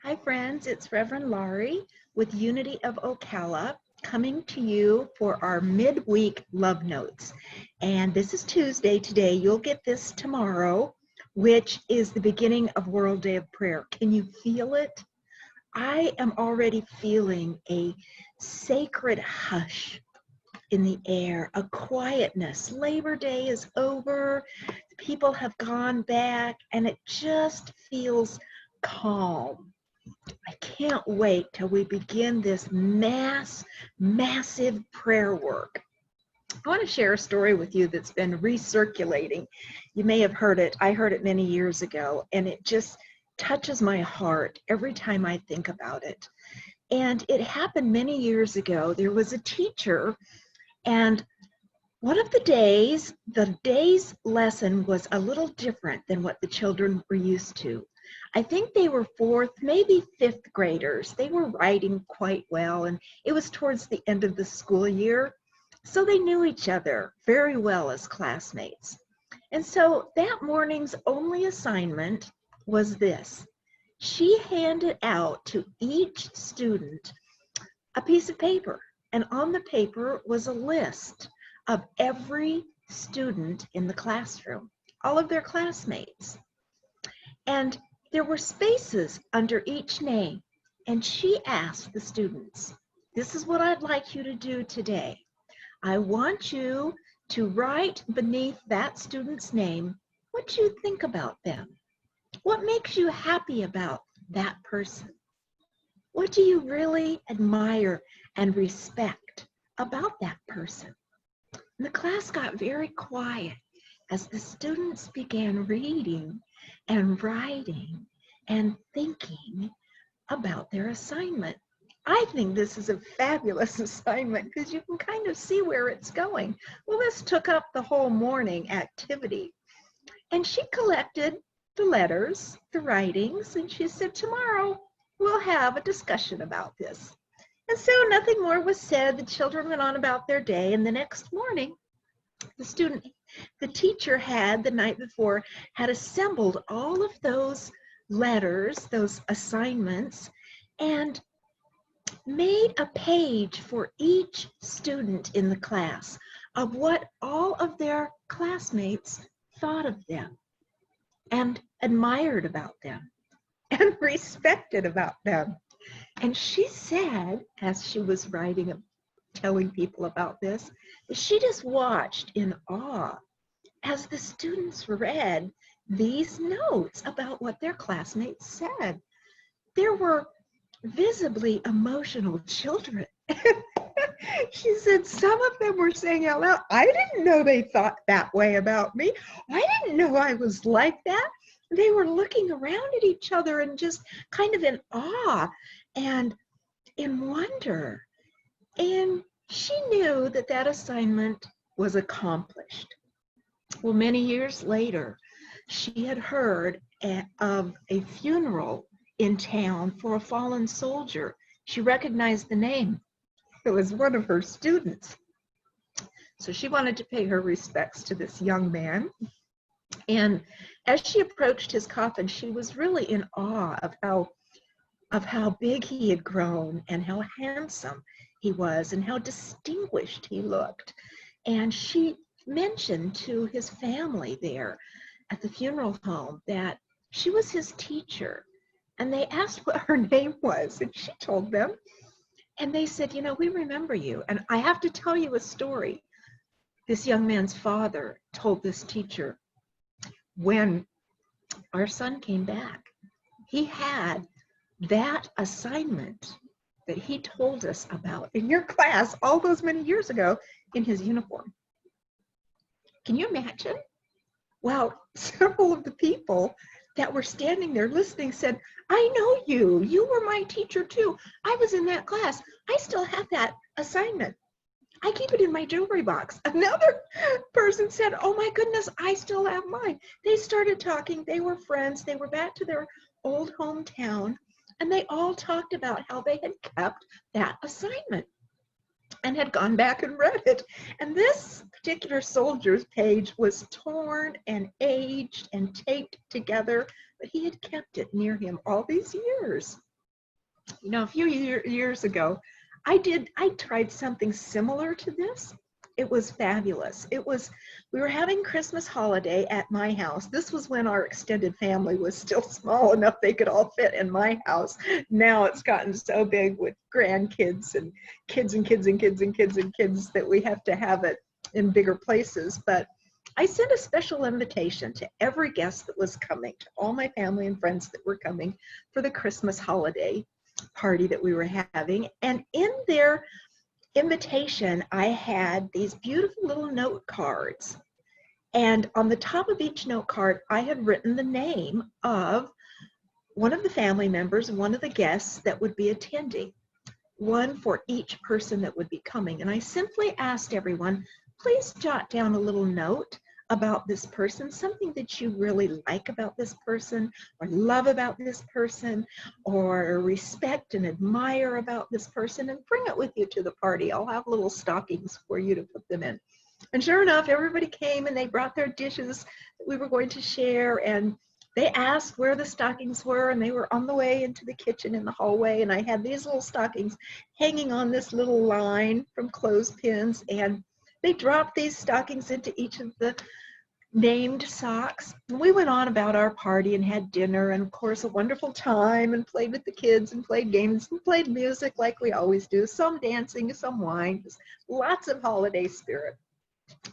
Hi friends, it's Reverend Laurie with Unity of Ocala coming to you for our midweek love notes. And this is Tuesday today. You'll get this tomorrow, which is the beginning of World Day of Prayer. Can you feel it? I am already feeling a sacred hush in the air, a quietness. Labor Day is over, people have gone back, and it just feels calm. I can't wait till we begin this massive prayer work. I want to share a story with you that's been recirculating. You may have heard it. I heard it many years ago, and it just touches my heart every time I think about it. And it happened many years ago. There was a teacher, and one of the day's lesson was a little different than what the children were used to. I think they were fourth, maybe fifth graders. They were writing quite well, and it was towards the end of the school year, so they knew each other very well as classmates. And so that morning's only assignment was this. She handed out to each student a piece of paper, and on the paper was a list of every student in the classroom, all of their classmates. And there were spaces under each name. And she asked the students, this is what I'd like you to do today. I want you to write beneath that student's name what you think about them. What makes you happy about that person? What do you really admire and respect about that person? And the class got very quiet as the students began reading and writing and thinking about their assignment. I think this is a fabulous assignment because you can kind of see where it's going. Well, this took up the whole morning activity. And she collected the letters, the writings, and she said, tomorrow we'll have a discussion about this. And so nothing more was said. The children went on about their day, and the next morning, the teacher had, the night before, had assembled all of those letters, those assignments, and made a page for each student in the class of what all of their classmates thought of them and admired about them and respected about them. And she said, as she was writing, telling people about this, she just watched in awe as the students read these notes about what their classmates said. There were visibly emotional children. She said some of them were saying out loud, I didn't know they thought that way about me. I didn't know I was like that. They were looking around at each other and just kind of in awe and in wonder. And she knew that that assignment was accomplished. Well, many years later, she had heard of a funeral in town for a fallen soldier. She recognized the name. It was one of her students. So she wanted to pay her respects to this young man. And as she approached his coffin, she was really in awe of how big he had grown and how handsome he was and how distinguished he looked. And she mentioned to his family there at the funeral home that she was his teacher. And they asked what her name was, and she told them. And they said, you know, we remember you. And I have to tell you a story. This young man's father told this teacher, when our son came back, he had that assignment that he told us about in your class all those many years ago in his uniform. Can you imagine? Well, several of the people that were standing there listening said, I know you. You were my teacher too. I was in that class. I still have that assignment. I keep it in my jewelry box. Another person said, oh my goodness, I still have mine. They started talking. They were friends. They were back to their old hometown, and they all talked about how they had kept that assignment and had gone back and read it. And this particular soldier's page was torn and aged and taped together, but he had kept it near him all these years. You know, a few years ago, I tried something similar to this. It was fabulous. We were having Christmas holiday at my house. This was when our extended family was still small enough they could all fit in my house. Now it's gotten so big with grandkids and kids and kids and kids and kids and kids that we have to have it in bigger places. But I sent a special invitation to every guest that was coming, to all my family and friends that were coming for the Christmas holiday party that we were having. And in their invitation, I had these beautiful little note cards. And on the top of each note card, I had written the name of one of the family members, one of the guests that would be attending, one for each person that would be coming. And I simply asked everyone, please jot down a little note about this person, something that you really like about this person, or love about this person, or respect and admire about this person, and bring it with you to the party. I'll have little stockings for you to put them in. And sure enough, everybody came and they brought their dishes that we were going to share, and they asked where the stockings were, and they were on the way into the kitchen in the hallway, and I had these little stockings hanging on this little line from clothespins, and they dropped these stockings into each of the named socks. And we went on about our party and had dinner, and of course a wonderful time, and played with the kids and played games and played music like we always do, some dancing, some wine, lots of holiday spirit.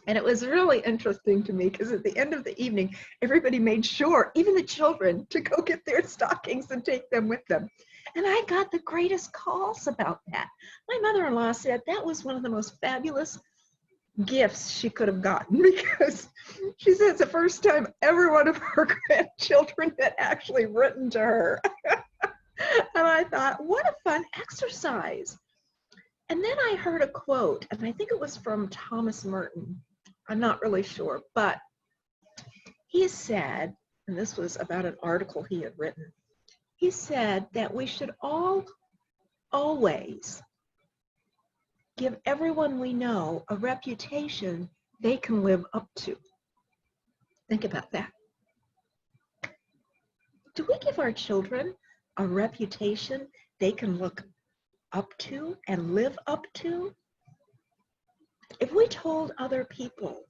And it was really interesting to me because at the end of the evening, everybody made sure, even the children, to go get their stockings and take them with them. And I got the greatest calls about that. My mother-in-law said that was one of the most fabulous gifts she could have gotten, because she said it's the first time every one of her grandchildren had actually written to her. And I thought, what a fun exercise. And then I heard a quote, and I think it was from Thomas Merton. I'm not really sure, but he said, and this was about an article he had written, he said that we should always give everyone we know a reputation they can live up to. Think about that. Do we give our children a reputation they can look up to and live up to? If we told other people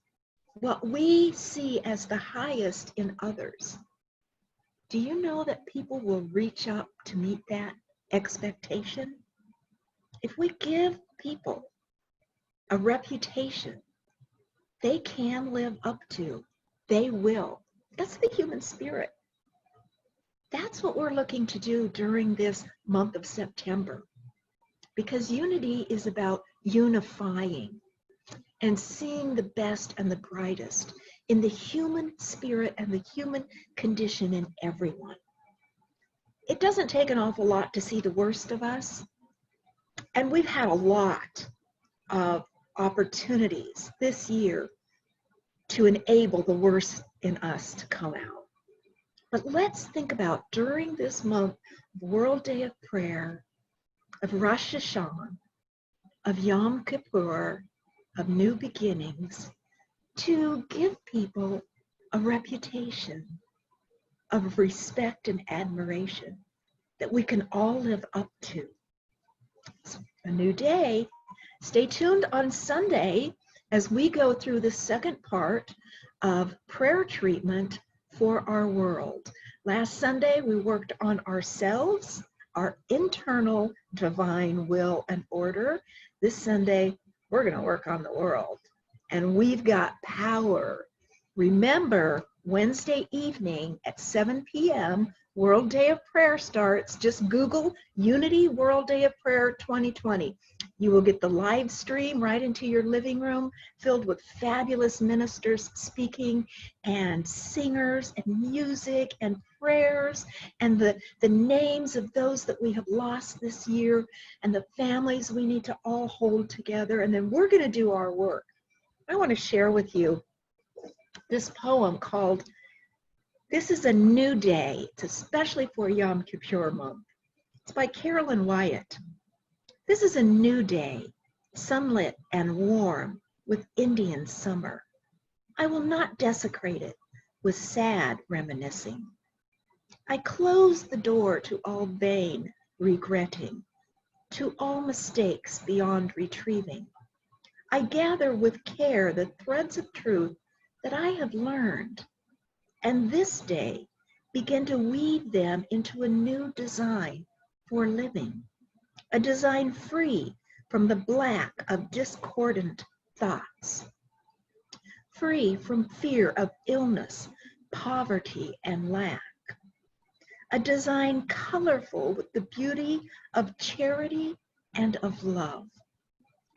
what we see as the highest in others, do you know that people will reach up to meet that expectation? If we give people a reputation they can live up to, they will. That's the human spirit. That's what we're looking to do during this month of September, because unity is about unifying and seeing the best and the brightest in the human spirit and the human condition in everyone. It doesn't take an awful lot to see the worst of us, and we've had a lot of opportunities this year to enable the worst in us to come out. But let's think about, during this month of World Day of Prayer, of Rosh Hashanah, of Yom Kippur, of New Beginnings, to give people a reputation of respect and admiration that we can all live up to. It's a new day. Stay tuned on Sunday as we go through the second part of prayer treatment for our world. Last Sunday, we worked on ourselves, our internal divine will and order. This Sunday, we're going to work on the world, and we've got power. Remember, Wednesday evening at 7 p.m., World Day of Prayer starts. Just Google Unity World Day of Prayer 2020. You will get the live stream right into your living room, filled with fabulous ministers speaking, and singers, and music, and prayers, and the names of those that we have lost this year, and the families we need to all hold together. And then we're going to do our work. I want to share with you this poem called "This is a New Day." It's especially for Yom Kippur month. It's by Carolyn Wyatt. This is a new day, sunlit and warm with Indian summer. I will not desecrate it with sad reminiscing. I close the door to all vain regretting, to all mistakes beyond retrieving. I gather with care the threads of truth that I have learned, and this day begin to weave them into a new design for living, a design free from the black of discordant thoughts, free from fear of illness, poverty, and lack, a design colorful with the beauty of charity and of love,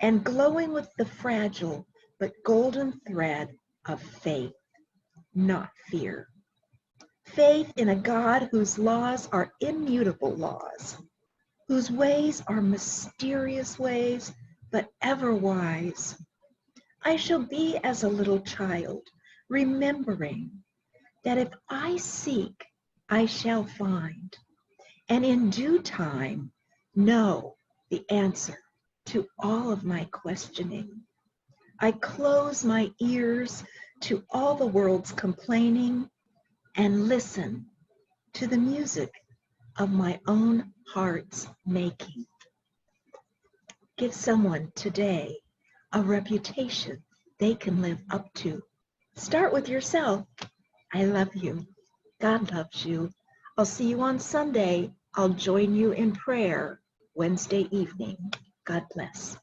and glowing with the fragile but golden thread of faith, not fear. Faith in a God whose laws are immutable laws, whose ways are mysterious ways, but ever wise. I shall be as a little child, remembering that if I seek, I shall find, and in due time know the answer to all of my questioning. I close my ears to all the world's complaining and listen to the music of my own heart's making. Give someone today a reputation they can live up to. Start with yourself. I love you. God loves you. I'll see you on Sunday. I'll join you in prayer Wednesday evening. God bless.